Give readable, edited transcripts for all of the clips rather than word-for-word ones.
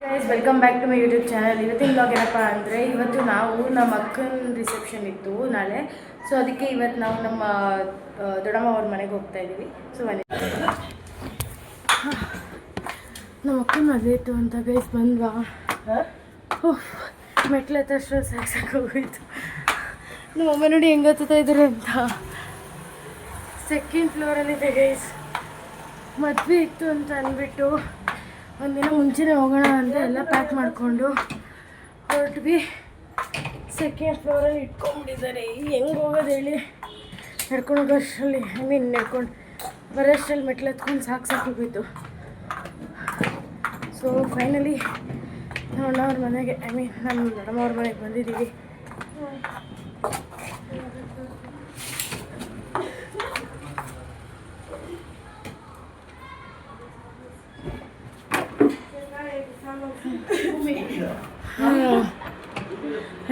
Guys welcome back to my YouTube channel. ಇವತ್ತಿನ blog ಏನಪ್ಪ ಅಂದರೆ ಇವತ್ತು ನಾವು ನಮ್ಮ ಅಕ್ಕನ ರಿಸೆಪ್ಷನ್ ಇತ್ತು ನಾಳೆ. ಸೊ ಅದಕ್ಕೆ ಇವತ್ತು ನಾವು ನಮ್ಮ ದೊಡ್ಡಮ್ಮ ಅವ್ರ ಮನೆಗೆ ಹೋಗ್ತಾ ಇದ್ದೀವಿ. ಸೊ ನಮ್ಮ ಅಕ್ಕನ ಮದುವೆ ಇತ್ತು ಅಂತ ಗೈಸ್ ಬಂದ್ವಾ. ಮೆಟ್ಲು ಹತ್ತಷ್ಟು ಸಾಕಾಗೋಯ್ತು. ನಮ್ಮ ಅಮ್ಮ ನೋಡಿ ಹೆಂಗೆ ಹತ್ತುತ್ತಾ ಇದ್ದಾರೆ ಅಂತ. ಸೆಕೆಂಡ್ ಫ್ಲೋರಲ್ಲಿದೆ ಗೈಸ್. ಮದುವೆ ಇತ್ತು ಅಂತ ಅಂದ್ಬಿಟ್ಟು ಒಂದಿನ ಮುಂಚೆನೇ ಹೋಗೋಣ ಅಂತ ಎಲ್ಲ ಪ್ಯಾಕ್ ಮಾಡಿಕೊಂಡು ಹೊರಟ್ವಿ. ಸೆಕೆಂಡ್ ಫ್ಲೋರಲ್ಲಿ ಇಟ್ಕೊಂಡ್ಬಿಟ್ಟಿದ್ದಾರೆ. ಹೆಂಗೆ ಹೋಗೋದು ಹೇಳಿ? ನಡ್ಕೊಂಡು ಹೋಗೋಷ್ಟರಲ್ಲಿ ನಡ್ಕೊಂಡು ಬರೋಷ್ಟರಲ್ಲಿ ಮೆಟ್ಲು ಹತ್ಕೊಂಡು ಸಾಕಾಗೋಗಿತ್ತು. ಸೊ ಫೈನಲಿ ನಮ್ಮ ಅಣ್ಣವ್ರ ಮನೆಗೆ ನಮ್ಮ ದೊಡ್ಡಮ್ಮವ್ರ ಮನೆಗೆ ಬಂದಿದ್ದೀವಿ.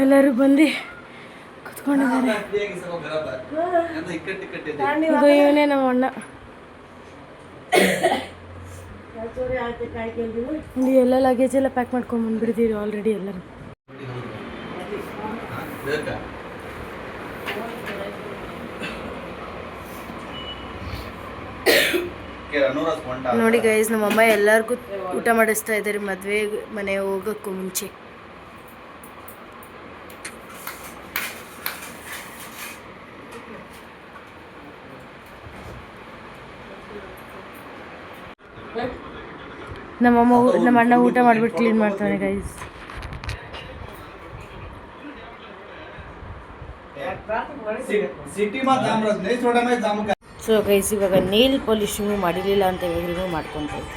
ಎಲ್ಲರೂ ಬಂದು ಕುತ್ಕೊಂಡಿದ್ದಾರೆ. ಇದು ಇವನೇ ನಮ್ಮ ಅಣ್ಣ. ಎಲ್ಲ ಲಗೇಜ್ ಎಲ್ಲ ಪ್ಯಾಕ್ ಮಾಡ್ಕೊಂಡು ಬಂದ್ಬಿಡ್ತೀವಿ ಆಲ್ರೆಡಿ ಎಲ್ಲರೂ. ನೋಡಿ ಗೈಸ್, ನಮ್ಮಮ್ಮ ಎಲ್ಲರಿಗೂ ಊಟ ಮಾಡಿಸ್ತಾ ಇದ್ದಾರೆ ಮದುವೆ ಮನೆ ಹೋಗೋಕ್ಕೂ ಮುಂಚೆ. ನಮ್ಮ ಅಣ್ಣ ಊಟ ಮಾಡಿಬಿಟ್ಟು ಕ್ಲೀನ್ ಮಾಡ್ತಾನೆ ಗೈಸ್. ಸೊ ಗೈಸ್, ಇವಾಗ ನೇಲ್ ಪಾಲಿಶಿಂಗು ಮಾಡಿರಲಿಲ್ಲ ಅಂತ ಹೇಳಿದ್ರು ಮಾಡ್ಕೊತಾರೆ.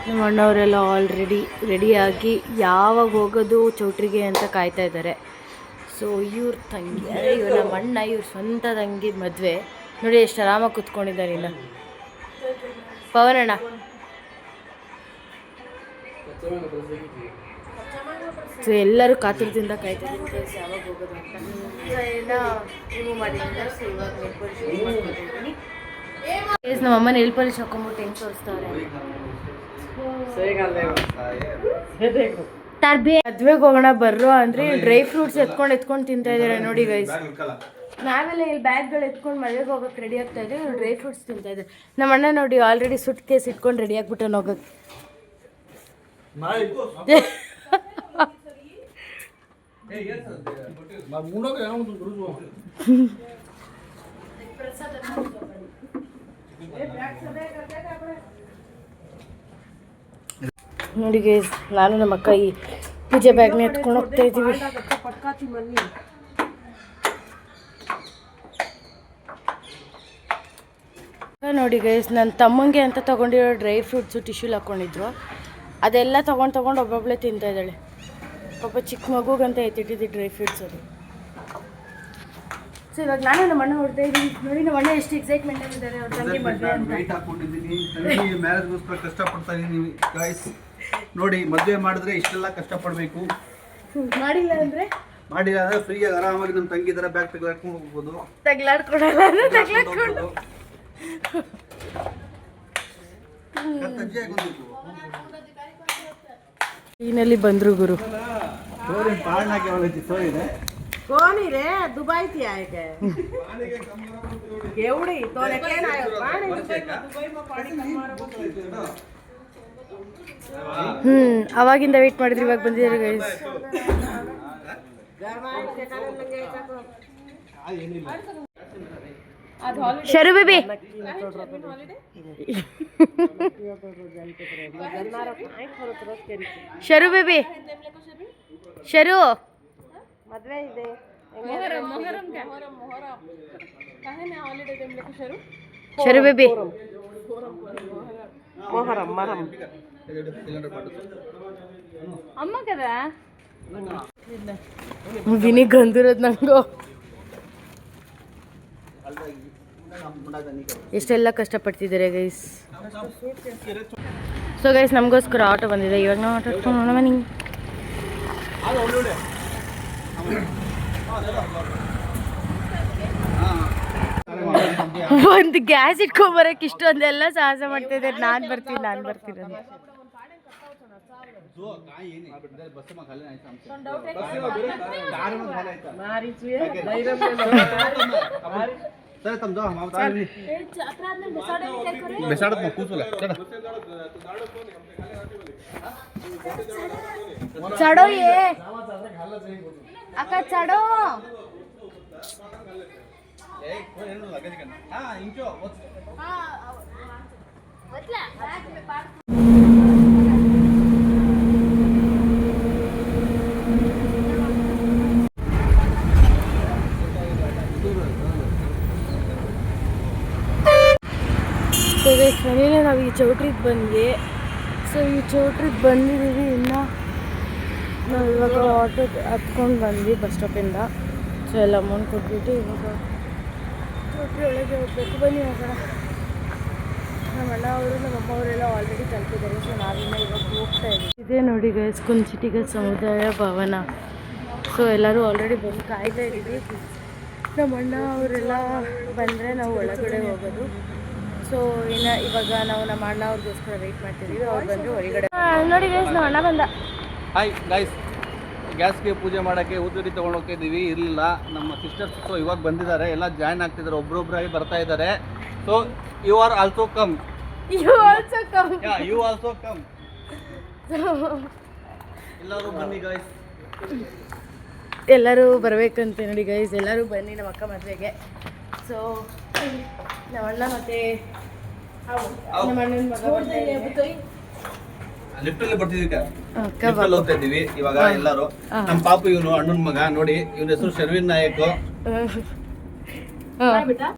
ನಮ್ಮ ಅಣ್ಣವರೆಲ್ಲ ಆಲ್ರೆಡಿ ರೆಡಿಯಾಗಿ ಯಾವಾಗ ಹೋಗೋದು ಚೌಟ್ರಿಗೆ ಅಂತ ಕಾಯ್ತಾ ಇದ್ದಾರೆ. ಸೊ ಇವ್ರ ತಂಗಿ, ಇವ್ರು ನಮ್ಮ ಅಣ್ಣ, ಇವ್ರ ಸ್ವಂತ ತಂಗಿ ಮದುವೆ. ನೋಡಿ ಎಷ್ಟು ಆರಾಮಾಗಿ ಕೂತ್ಕೊಂಡಿದ್ದಾರೆ. ಇಲ್ಲ ಪವನಣ್ಣ ಸೊ ಎಲ್ಲರೂ ಕಾತುರದಿಂದ ಕಾಯ್ತಾ ಇದ್ದಾರೆ ಯಾವಾಗ ಹೋಗೋದು ಅಂತ. ರಿಮೂವ್ ಮಾಡಿದ್ದಾರೆ. ಸೊ ಇವಾಗ ನೇಲ್ ಪಾಲಿಶ್ ಮಾಡ್ಕೊತಿದ್ದೀನಿ. ನಮ್ಮ ಅಮ್ಮ ನೇಲ್ ಪಾಲಿಶ್ ಹಾಕೊಂಡ್ಬಿಟ್ಟು ಹೆಂಗೆ ತೋರಿಸ್ತಾರೆ. ಮದ್ವೆಗೆ ಹೋಗೋಣ ಬರ್ರೋ ಅಂದರೆ ಡ್ರೈ ಫ್ರೂಟ್ಸ್ ಎತ್ಕೊಂಡು ತಿಂತಾ ಇದ್ದಾರೆ. ನೋಡಿ ಗೈಸ್, ನಾವೆಲ್ಲ ಇಲ್ಲಿ ಬ್ಯಾಗ್ಗಳು ಎತ್ಕೊಂಡು ಮದುವೆಗೆ ಹೋಗೋಕೆ ರೆಡಿ ಆಗ್ತಾ ಇದ್ದೀವಿ. ಡ್ರೈ ಫ್ರೂಟ್ಸ್ ತಿಂತಾ ಇದ್ದಾರೆ. ನಮ್ಮ ಅಣ್ಣ ನೋಡಿ ಆಲ್ರೆಡಿ ಸುಟ್ ಕೇಸ್ ಇಟ್ಕೊಂಡು ರೆಡಿ ಆಗ್ಬಿಟ್ಟು ಹೋಗೋಕೆ. ನೋಡಿ ಗೈಸ್, ನಾನು ನಮ್ಮ ಅಕ್ಕ ಈ ಪೂಜೆ ಬ್ಯಾಗ್ನ ಎತ್ಕೊಂಡು ಹೋಗ್ತಾ ಇದ್ದೀವಿ. ನೋಡಿ ಗೈಸ್, ನನ್ನ ತಮ್ಮಂಗೆ ಅಂತ ತೊಗೊಂಡಿರೋ ಡ್ರೈ ಫ್ರೂಟ್ಸು ಟಿಶ್ಯೂಲ್ ಹಾಕ್ಕೊಂಡಿದ್ರು. ಅದೆಲ್ಲ ತೊಗೊಂಡು ಒಬ್ಬೊಬ್ಬಳೇ ತಿಂತಾ ಇದ್ದಾಳೆ. ಪಾಪ ಚಿಕ್ಕ ಮಗುಗಂತ ಎತ್ತಿಟ್ಟಿದ್ದು ಡ್ರೈ ಫ್ರೂಟ್ಸ್ ಅದು. ಸೊ ಇವಾಗ ನಾನು ನಮ್ಮ ಅಣ್ಣ ಹೊಡ್ತಾ ಇದ್ದೀನಿ. ನೋಡಿ ನಮ್ಮ ಅಣ್ಣ ಎಷ್ಟು ಎಕ್ಸೈಟ್ಮೆಂಟ್ ಆಗಿದ್ದಾರೆ ಅವ್ರ ತಂಗಿ ಮದುವೆ ಅಂತ. ಮ್ಯಾರೇಜ್ಗೋಸ್ಕರ ಕಷ್ಟಪಡ್ತಾ ಇದ್ದೀನಿ ಗೈಸ್. ನೋಡಿ, ಮದುವೆ ಮಾಡಿದ್ರೆ ಇಷ್ಟೆಲ್ಲ ಕಷ್ಟಪಡಬೇಕು. ಮಾಡಿಲ್ಲ ಅಂದರೆ ಫ್ರೀಯಾಗಿ ಆರಾಮಾಗಿ ನಮ್ಮ ತಂಗಿ ಥರ ಬ್ಯಾಗ್ ತೆಗ್ಲಾಡ್ಕೊಂಡು ಹೋಗ್ಬೋದು. ತಗ್ಲಾಡ್ಕೊಡಲ್ಲ ತಗ್ಲಾಡ್ಕೊಂಡು ಈನಲ್ಲಿ ಬಂದ್ರು ಗುರು. कोणी रे दुबई थी आए के केवड़ी तो ने केन आयो पानी दुबई में पानी कमारो. ಅವಾಗಿಂದ ವೇಟ್ ಮಾಡಿದ್ರಿ, ಇವಾಗ ಬಂದಿದ್ದಾರೆ guys. Sharu baby, Sharu baby, Sharu ಮದುವೆ ಇದೆ. ಶರು ಬೇಬಿ, ಮೊಹರಂ ಮರಂ ಅಮ್ಮ ಕದ ವಿನಿ ಗಂದಿರೋದು ನಂಗು. ಎಷ್ಟೆಲ್ಲ ಕಷ್ಟಪಡ್ತಿದ್ದಾರೆ ಗೈಸ್. ಸೊ ಗೈಸ್, ನಮಗೋಸ್ಕರ ಆಟೋ ಬಂದಿದೆ. ಇವಾಗ ನಾವು ಆಟೋ ಇಟ್ಕೊಂಡು ಬನ್ನಿ. ಒಂದು ಗ್ಯಾಸ್ ಇಟ್ಕೊಂಬರಕ್ಕೆ ಇಷ್ಟೊಂದೆಲ್ಲ ಸಾಹಸ ಮಾಡ್ತಾ ಇದ್ದಾರೆ. ನಾನು ಬರ್ತೀನಿ ಅಂತ. जो काय ये नाही बस मग खाली नाही आमच्या डाऊट आहे कार मग घालायचा चल समजा हम बेसाडत मग ಕೂಸಲ್ಲ चढो ये अक्का चढो ए कोण ಏನು ಲಗೇಜ್ ಕಣ ಹಾ ಇಂಚೋ ಹಾ ಬತ್ಲಾ ಬ್ಯಾಗ್ ಮೇ ಪಾಡ್ ಫೈನಲಿ ನಾವು ಈ ಚೌಟ್ರಿಗೆ ಬಂದ್ವಿ. ಸೊ ಈ ಚೌಟ್ರಿಗೆ ಬಂದಿದ್ದೀವಿ. ಇನ್ನು ನಾವು ಇವಾಗ ಆಟೋ ಹತ್ಕೊಂಡು ಬಂದ್ವಿ ಬಸ್ ಸ್ಟಾಪಿಂದ. ಸೊ ಎಲ್ಲ ಅಮೌಂಟ್ ಕೊಟ್ಬಿಟ್ಟು ಇವಾಗ ಚೌಟ್ರಿ ಒಳಗೆ ಹೋಗ್ಬೇಕು. ಬನ್ನಿ ಹೋಗೋಣ. ನಮ್ಮ ಅಣ್ಣ ಅವರು ನಮ್ಮ ಅಮ್ಮ ಅವರೆಲ್ಲ ಆಲ್ರೆಡಿ ತಲುಪಿದ್ದಾರೆ. ಸೊ ನಾವಿನ್ನ ಇವಾಗ ಹೋಗ್ತಾ ಇದ್ದೀವಿ. ಇದೇ ನೋಡಿ ಗೈಸ್ ಕುಂಚಿಟಿಗ ಸಮುದಾಯ ಭವನ. ಸೊ ಎಲ್ಲರೂ ಆಲ್ರೆಡಿ ಬಂದು ಕಾಯ್ತಾ ಇದ್ದೀವಿ. ನಮ್ಮ ಅಣ್ಣ ಅವರೆಲ್ಲ ಬಂದರೆ ನಾವು ಒಳಗಡೆ ಹೋಗೋದು. ಸೊ ಇನ್ನು ಇವಾಗ ನಾವು ನಮ್ಮ ಅಣ್ಣ ಅವ್ರಿಗೋಸ್ಕರ ವೆಯ್ಟ್ ಮಾಡ್ತಿದ್ದೀವಿ. ಅವ್ರು ಬಂದರೆ ಹೊರಗಡೆ ನೋಡಿ ಗೈಸ್ ನಮ್ಮ ಅಣ್ಣ ಬಂದ. ಹಾಯ್ ಗೈಸ್, ಗ್ಯಾಸ್ಗೆ ಪೂಜೆ ಮಾಡೋಕ್ಕೆ ಊದುಡಿ ತೊಗೊಂಡು ಹೋಗ್ತಾ ಇದ್ದೀವಿ. ಇರಲಿಲ್ಲ, ನಮ್ಮ ಸಿಸ್ಟರ್ಸ್ ಇವಾಗ ಬಂದಿದ್ದಾರೆ. ಎಲ್ಲ ಜಾಯ್ನ್ ಆಗ್ತಿದ್ದಾರೆ, ಒಬ್ರೊಬ್ಬರಾಗಿ ಬರ್ತಾ ಇದ್ದಾರೆ. So you are also come. You also come. You also come. ಎಲ್ಲರೂ ಬನ್ನಿ ಗೈಸ್. ಎಲ್ಲರೂ ಬರಬೇಕಂತೆ ನೋಡಿ ಗೈಸ್. ಎಲ್ಲರೂ ಬನ್ನಿ ನಮ್ಮ ಅಕ್ಕ ಮದುವೆಗೆ. ಸೊ ನಮ್ಮ ಅಣ್ಣ ಮತ್ತೆ ನಮ್ಮ ಅಣ್ಣನ ಮಗ ಲಿಫ್ಟಲ್ಲಿ ಬರ್ತಿದ್ದೀವಿ, ಲಿಫ್ಟಲ್ಲಿ ಹೋಗ್ತಾ ಇದ್ದೀವಿ ಇವಾಗ ಎಲ್ಲರೂ. ನಮ್ಮ ಪಾಪು ಇವನು ಅಣ್ಣನ ಮಗ ನೋಡಿ, ಇವನ ಹೆಸರು ಶರ್ವಿನ್ ನಾಯಕ್.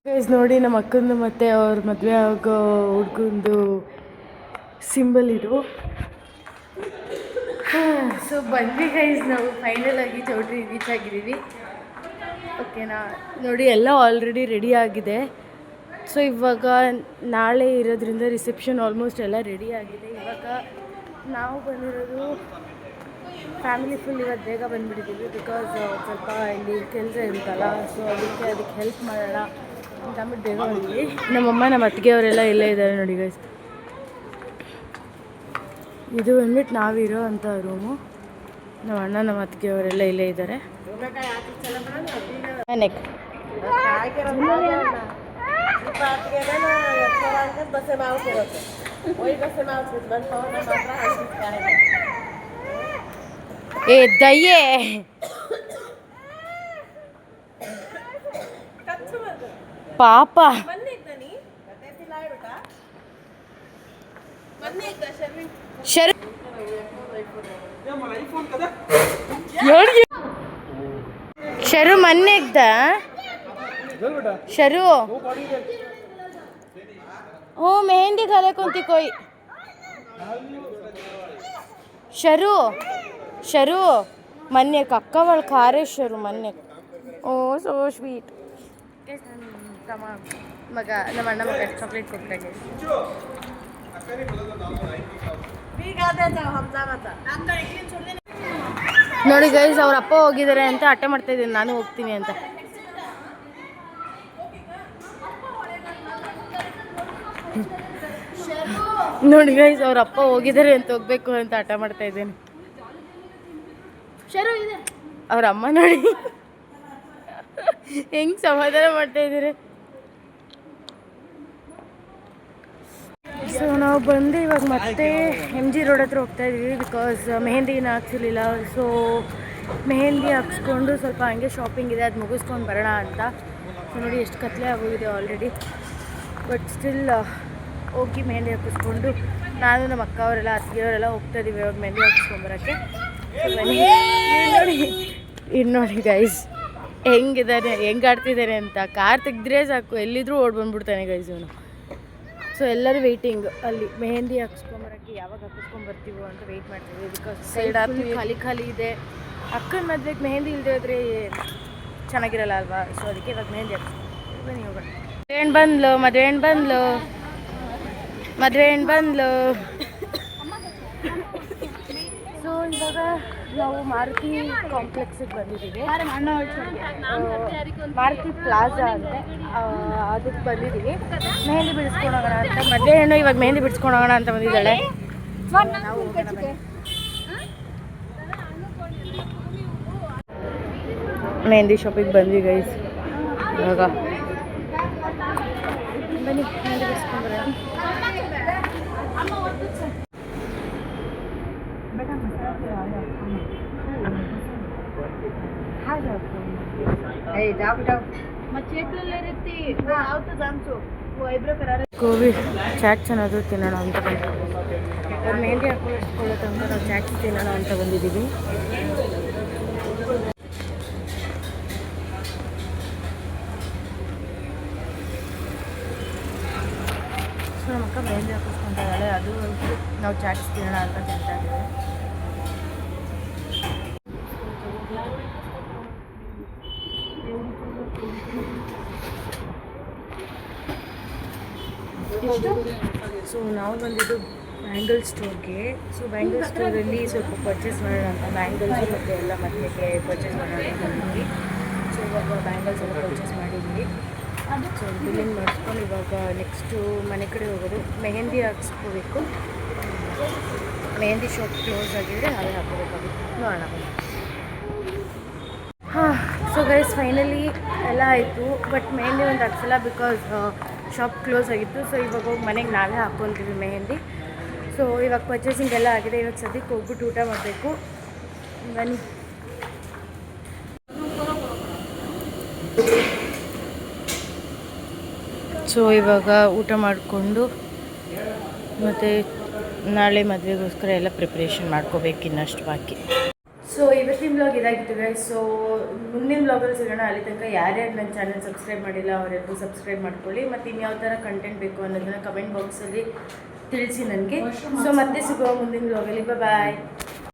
ಗೈಸ್ ನೋಡಿ ನಮ್ಮ ಅಕ್ಕಂದು ಮತ್ತೆ ಅವ್ರ ಮದುವೆ ಆಗೋ ಹುಡ್ಗಂದು ಸಿಂಬಲ್ ಇದು. ಸೊ ಬಂದ್ವಿ ಗೈಸ್, ನಾವು ಫೈನಲ್ ಆಗಿ ಚೌಟ್ರಿ ರೀಚ್ ಆಗಿದ್ದೀವಿ. ಓಕೆನಾ ನೋಡಿ, ಎಲ್ಲ ಆಲ್ರೆಡಿ ರೆಡಿ ಆಗಿದೆ. ಸೊ ಇವಾಗ ನಾಳೆ ಇರೋದ್ರಿಂದ ರಿಸೆಪ್ಷನ್ ಆಲ್ಮೋಸ್ಟ್ ಎಲ್ಲ ರೆಡಿ ಆಗಿದೆ. ಇವಾಗ ನಾವು ಬಂದಿರೋದು ಫ್ಯಾಮಿಲಿ ಫುಲ್ ಇವತ್ತು ಬೇಗ ಬಂದುಬಿಟ್ಟಿದ್ದೀವಿ. ಬಿಕಾಸ್ ಸ್ವಲ್ಪ ಇಲ್ಲಿ ಕೆಲಸ ಇರುತ್ತಲ್ಲ. ಸೊ ಅದಕ್ಕೆ ಹೆಲ್ಪ್ ಮಾಡೋಣ ಅಂತ ಅಂದ್ಬಿಟ್ಟು ಬೇಗ ಬಂದ್ವಿ. ನಮ್ಮಮ್ಮ ನಮ್ಮ ಅತ್ತಿಗೆ ಅವರೆಲ್ಲ ಇಲ್ಲೇ ಇದ್ದಾರೆ ನೋಡಿ ಗೈಸ್. ಇದು ಬಂದ್ಬಿಟ್ಟು ನಾವಿರೋ ಅಂಥ ರೂಮು. ನಮ್ಮ ಅಣ್ಣ ನಮ್ಮ ಅತ್ತಿಗೆ ಅವರೆಲ್ಲ ಇಲ್ಲೇ ಇದ್ದಾರೆ. ಏ ದಯ್ಯೇ ಪಾಪ ಶರು ಶರು ಮನ್ನೆಗ್ದ ಶರು ಓ ಮೆಹಂದಿ घाले कोणती कोई ಶರು ಶರು ಮೊನ್ನೆ ಅಕ್ಕವಳ ಖಾರೇಶ್ವರು ಮೊನ್ನೆ. Oh so sweet. ತಮ್ಮ ಮಗ ನಮ್ಮ ಅಣ್ಣ ಮಗ ಚಾಕ್ಲೇಟ್ ಕೊಟ್ಟಾಗೆ ನೋಡಿ ಗೈಸ್, ಅವ್ರ ಅಪ್ಪ ಹೋಗಿದ್ದಾರೆ ಅಂತ ಹಠ ಮಾಡ್ತಾ ಇದ್ದೀನಿ, ನಾನು ಹೋಗ್ತೀನಿ ಅಂತ. ನೋಡಿ ಗೈಸ್, ಅವ್ರ ಅಪ್ಪ ಹೋಗಿದ್ದಾರೆ ಅಂತ ಹೋಗ್ಬೇಕು ಅಂತ ಹಠ ಮಾಡ್ತಾ ಇದ್ದೇನೆ. ಅವ್ರ ಅಮ್ಮ ನೋಡಿ ಹೆಂಗ್ ಸಮಾಧಾನ ಮಾಡ್ತಾ ಇದ್ದಾರೆ. ಸೊ ನಾವು ಬಂದು ಇವಾಗ ಮತ್ತೆ MG ರೋಡ್ ಹತ್ರ ಹೋಗ್ತಾ ಇದ್ದೀವಿ. ಬಿಕಾಸ್ ಮೆಹಂದಿನ ಹಾಕ್ಸಿರ್ಲಿಲ್ಲ. ಸೊ ಮೆಹಂದಿ ಹಾಕ್ಸ್ಕೊಂಡು ಸ್ವಲ್ಪ ಹಂಗೆ ಶಾಪಿಂಗ್ ಇದೆ, ಅದು ಮುಗಿಸ್ಕೊಂಡು ಬರೋಣ ಅಂತ. ಸೊ ನೋಡಿ ಎಷ್ಟು ಕತ್ಲೆ ಆಗೋಗಿದೆ ಆಲ್ರೆಡಿ. ಬಟ್ ಸ್ಟಿಲ್ ಹೋಗಿ ಮೆಹಂದಿ ಹಾಕಿಸ್ಕೊಂಡು ನಾನು ನಮ್ಮ ಅಕ್ಕ ಅವರೆಲ್ಲ ಅತ್ತಿಗೆಯವರೆಲ್ಲ ಹೋಗ್ತಾ ಇದ್ದೀವಿ ಇವಾಗ ಮೆಹಂದಿ ಹಾಕಿಸ್ಕೊಂಬರೋಕ್ಕೆ. ನೋಡಿ ಇನ್ನು ನೋಡಿ ಗೈಸ್ ಹೆಂಗಿದ್ದಾನೆ, ಹೆಂಗೆ ಆಡ್ತಿದ್ದಾನೆ ಅಂತ. ಕಾರ್ ತೆಗೆದ್ರೆ ಸಾಕು ಎಲ್ಲಿದ್ರೂ ಓಡ್ ಬಂದ್ಬಿಡ್ತಾನೆ ಗೈಸ್ ಇವನು. ಸೊ ಎಲ್ಲರೂ ವೆಯ್ಟಿಂಗ್ ಅಲ್ಲಿ ಮೆಹಂದಿ ಹಾಕಿಸ್ಕೊಂಬರೋಕ್ಕೆ, ಯಾವಾಗ ಹಾಕಿಸ್ಕೊಂಬರ್ತೀವೋ ಅಂತ ವೆಯ್ಟ್ ಮಾಡ್ತೀವಿ. ಬಿಕಾಸ್ ಸೈಡ್ ಖಾಲಿ ಖಾಲಿ ಇದೆ. ಅಕ್ಕನ ಮದುವೆಗೆ ಮೆಹಂದಿ ಇಲ್ಲದೆ ಹೋದರೆ ಚೆನ್ನಾಗಿರಲ್ಲ ಅಲ್ವಾ. ಸೊ ಅದಕ್ಕೆ ಇವಾಗ ಮೆಹಂದಿ ಹಾಕಿಸ್ಕೊಂಡು ಬನ್ನಿ ಹೋಗೋಣ. ಮದುವೆ ಹೆಣ್ಣು ಬಂದ್ಲು. ಸೊ ಇವಾಗ ನಾವು ಮಾರುತಿ ಕಾಂಪ್ಲೆಕ್ಸಿಗೆ ಬಂದಿದ್ದೀವಿ. ಮಾರುತಿ ಪ್ಲಾಜಾ ಅಂತೆ, ಅದಕ್ಕೆ ಬಂದಿದ್ದೀವಿ. ಮೆಹಂದಿ ಬಿಡಿಸ್ಕೊಂಡು ಹೋಗೋಣ ಅಂತ. ಮದುವೆ ಹೆಣ್ಣು ಇವಾಗ ಮೆಹಂದಿ ಬಿಡಿಸ್ಕೊಂಡು ಹೋಗೋಣ ಅಂತ ಬಂದಿದ್ದಾಳೆ. ನಾವು ಹೋಗೋಣ ಬನ್ನಿ. ಮೆಹಂದಿ ಶಾಪಿಗೆ ಬಂದ್ವಿ ಗೈಸ್. ಇವಾಗ ಬನ್ನಿ ಮೆಹಂದಿ ಬಿಡಿಸ್ಕೊಂಡ್ರೆ. ಗೋಬಿ ಚಾಟ್ಸ್ ಅನ್ನೋದು ತಿನ್ನೋಣ ಅಂತ ಬಂದು ಅವ್ರು ಮೆಹಂದಿ ಹಾಕೊಳ್ಳೋದು ಅಂತ ನಾವು ಚಾಟ್ಸ್ ತಿನ್ನೋಣ ಅಂತ ಬಂದಿದ್ದೀವಿ. ಸೊ ನಮ್ಮ ಅಕ್ಕ ಮೆಹಂದಿ ಹಾಕಿಸ್ಕೊತಾ ಇದ್ದಾಳೆ, ಅದು ನಾವು ಚಾಟ್ಸ್ ತಿನ್ನೋಣ ಅಂತ ತಿಂತಾ ಇದ್ದೀವಿ. ಸೊ ನಾವು ಬಂದಿದ್ದು ಬ್ಯಾಂಗಲ್ ಸ್ಟೋರ್ಗೆ. ಸೊ ಬ್ಯಾಂಗಲ್ ಸ್ಟೋರಲ್ಲಿ ಸ್ವಲ್ಪ ಪರ್ಚೇಸ್ ಮಾಡೋಣ ಅಂತ ಬ್ಯಾಂಗಲ್ಸು ಮತ್ತು ಎಲ್ಲ ಮದುವೆಗೆ ಪರ್ಚೇಸ್ ಮಾಡೋಣ ಅಂತ ಬಂದ್ವಿ. ಸೊ ಇವಾಗ ಬ್ಯಾಂಗಲ್ಸ್ ಎಲ್ಲ ಪರ್ಚೇಸ್ ಮಾಡಿದ್ವಿ. ಸೊ ಬಿಲ್ಲಿಂಗ್ ಮಾಡಿಸ್ಕೊಂಡು ಇವಾಗ ನೆಕ್ಸ್ಟು ಮನೆ ಕಡೆ ಹೋಗೋದು. ಮೆಹಂದಿ ಹಾಕ್ಸ್ಕೋಬೇಕು. ಮೆಹಂದಿ ಶಾಪ್ ಕ್ಲೋಸ್ ಆಗಿದ್ರೆ ಅದೇ ಹಾಕೋಬೇಕಾಗುತ್ತೆ, ನೋಡೋಣ. ಹಾಂ, ಸೊ ಗೈಸ್ ಫೈನಲಿ ಎಲ್ಲ ಆಯಿತು. ಬಟ್ ಮೆಹಂದಿ ಒಂದು ಹಾಕ್ಸಲ್ಲ ಬಿಕಾಸ್ ಶಾಪ್ ಕ್ಲೋಸ್ ಆಗಿತ್ತು. ಸೊ ಇವಾಗ ಹೋಗಿ ಮನೆಗೆ ನಾವೇ ಹಾಕ್ಕೊತೀವಿ ಮೆಹಂದಿ. ಸೊ ಇವಾಗ ಪರ್ಚೇಸಿಂಗ್ ಎಲ್ಲ ಆಗಿದೆ. ಇವಾಗ ಸದ್ಯಕ್ಕೆ ಹೋಗ್ಬಿಟ್ಟು ಊಟ ಮಾಡಬೇಕು. ಬನ್ನಿ. ಸೊ ಇವಾಗ ಊಟ ಮಾಡಿಕೊಂಡು ಮತ್ತು ನಾಳೆ ಮದುವೆಗೋಸ್ಕರ ಎಲ್ಲ ಪ್ರಿಪ್ರೇಷನ್ ಮಾಡ್ಕೋಬೇಕು, ಇನ್ನಷ್ಟು ಬಾಕಿ. ಸೊ ಇವತ್ತಿನ ಬ್ಲಾಗ್ ಇದಾಗಿತ್ತು ಗೈಸ್. ಸೊ ಮುಂದಿನ ಬ್ಲಾಗಲ್ಲಿ ಸಿಗೋಣ. ಅಲ್ಲಿ ತನಕ ಯಾರ್ಯಾರು ನನ್ನ ಚಾನಲ್ ಸಬ್ಸ್ಕ್ರೈಬ್ ಮಾಡಿಲ್ಲ ಅವರೆಲ್ಲರೂ ಸಬ್ಸ್ಕ್ರೈಬ್ ಮಾಡ್ಕೊಳ್ಳಿ. ಮತ್ತು ಇನ್ಯಾವ ಥರ ಕಂಟೆಂಟ್ ಬೇಕು ಅನ್ನೋದನ್ನು ಕಮೆಂಟ್ ಬಾಕ್ಸಲ್ಲಿ ತಿಳಿಸಿ ನನಗೆ. ಸೊ ಮತ್ತೆ ಸಿಗುವ ಮುಂದಿನ ಬ್ಲಾಗಲ್ಲಿ. ಬಾಯ್.